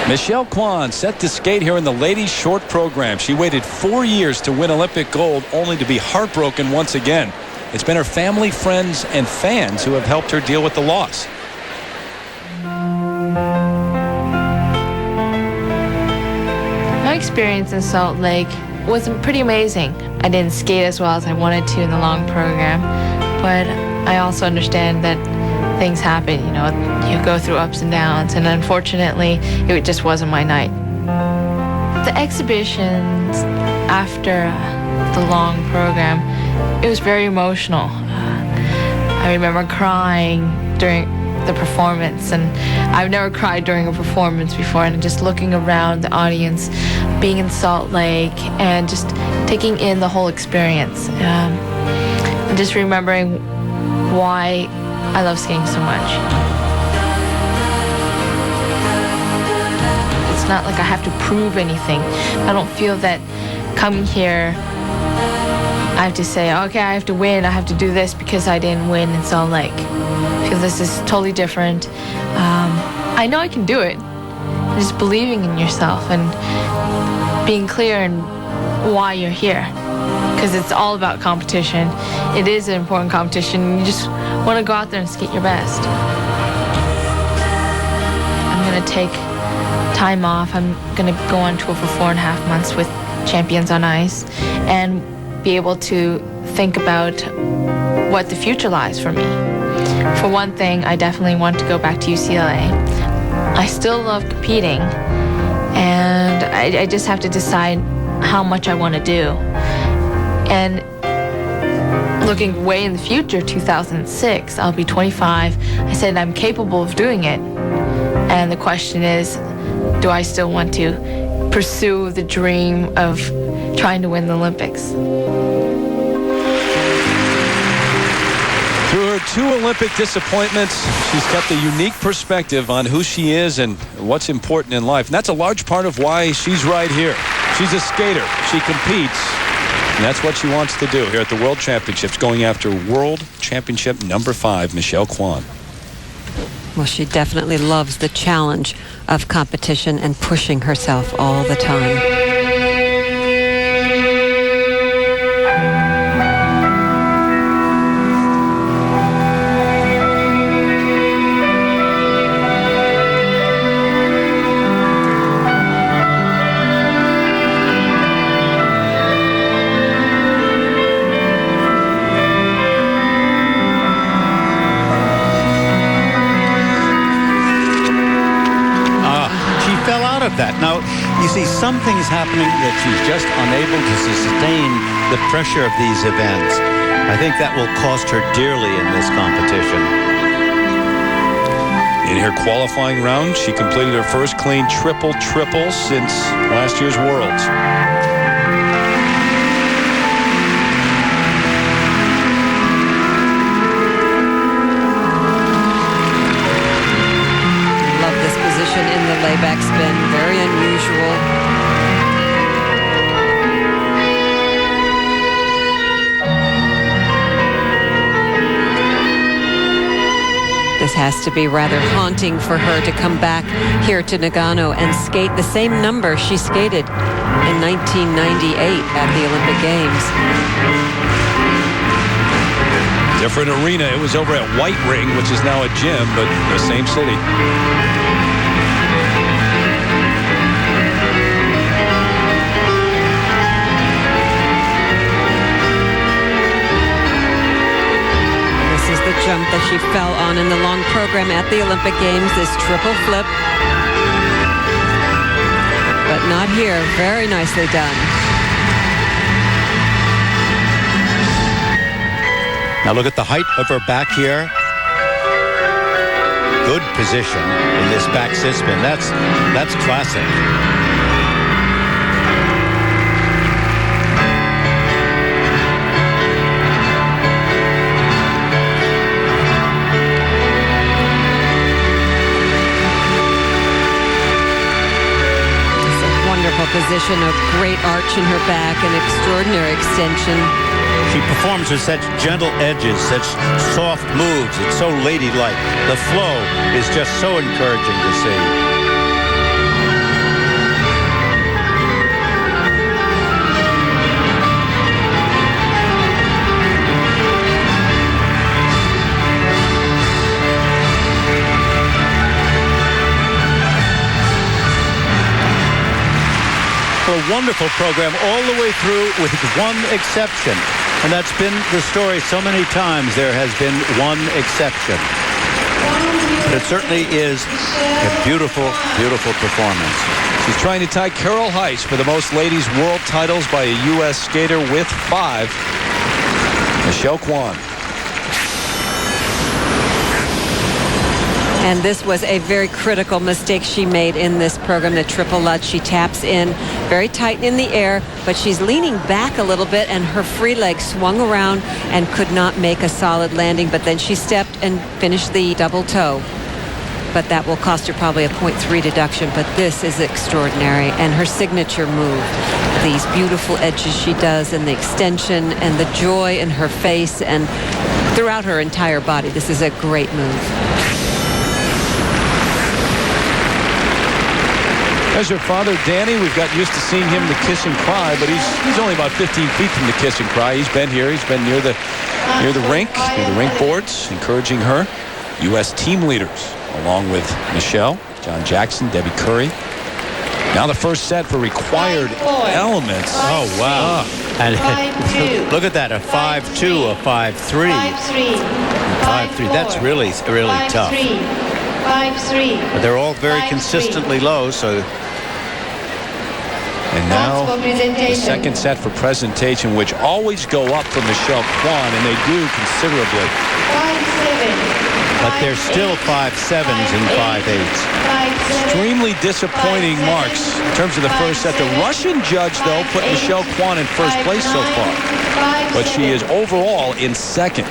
Michelle Kwan set to skate here in the ladies short program. She waited 4 years to win Olympic gold, only to be heartbroken once again. It's been her family, friends, and fans who have helped her deal with the loss. My experience in Salt Lake was pretty amazing. I didn't skate as well as I wanted to in the long program, but I also understand that things happen, you know, you go through ups and downs, and unfortunately, it just wasn't my night. The exhibitions after the long program, it was very emotional. I remember crying during the performance, and I've never cried during a performance before, and just looking around the audience, being in Salt Lake, and just taking in the whole experience. And just remembering why I love skating so much. It's not like I have to prove anything. I don't feel that coming here, I have to say, okay, I have to win, I have to do this because I didn't win in Salt Lake. I feel this is totally different. I know I can do it. Just believing in yourself and being clear in why you're here. Because it's all about competition. It is an important competition. You just want to go out there and skate your best. I'm going to take time off. I'm going to go on tour for 4.5 months with Champions on Ice and be able to think about what the future lies for me. For one thing, I definitely want to go back to UCLA. I still love competing, and I just have to decide how much I want to do. And looking way in the future, 2006, I'll be 25. I said I'm capable of doing it. And the question is, do I still want to pursue the dream of trying to win the Olympics? Through her 2 Olympic disappointments, she's kept a unique perspective on who she is and what's important in life. And that's a large part of why she's right here. She's a skater. She competes. And that's what she wants to do here at the World Championships, going after World Championship number 5, Michelle Kwan. Well, she definitely loves the challenge of competition and pushing herself all the time. That. Now, you see some things happening that she's just unable to sustain the pressure of these events. I think that will cost her dearly in this competition. In her qualifying round, she completed her first clean triple-triple since last year's Worlds. In the layback spin, very unusual. This has to be rather haunting for her to come back here to Nagano and skate the same number she skated in 1998 at the Olympic Games. Different arena. It was over at White Ring, which is now a gym, but the same city. The jump that she fell on in the long program at the Olympic Games, this triple flip. But not here. Very nicely done. Now look at the height of her back here. Good position in this back sit spin. That's classic. Position, a great arch in her back, an extraordinary extension. She performs with such gentle edges, such soft moves. It's so ladylike. The flow is just so encouraging to see. a wonderful program all the way through with one exception. And that's been the story so many times. There has been one exception. But it certainly is a beautiful, beautiful performance. She's trying to tie Carol Heiss for the most ladies world titles by a U.S. skater with 5. Michelle Kwan. And this was a very critical mistake she made in this program, the triple Lutz. She taps in very tight in the air, but she's leaning back a little bit, and her free leg swung around and could not make a solid landing. But then she stepped and finished the double toe. But that will cost her probably a 0.3 deduction. But this is extraordinary. And her signature move, these beautiful edges she does, and the extension and the joy in her face and throughout her entire body. This is a great move. As her father, Danny, we've got used to seeing him in the kiss and cry, but he's only about 15 feet from the kiss and cry. He's been here. He's been near the rink boards, encouraging her. U.S. team leaders, along with Michelle, John Jackson, Debbie Curry. Now the first set for required elements. Oh, wow. And look at that, a 5-2, a 5-3. 5-3. That's really, really tough. 5-3. But they're all very consistently low, so... And now the second set for presentation, which always go up for Michelle Kwan, and they do considerably. 5-7. But they're still 5-7s and 5-8s. Extremely disappointing marks in terms of the first set. The Russian judge, though, put Michelle Kwan in first place so far. But she is overall in second.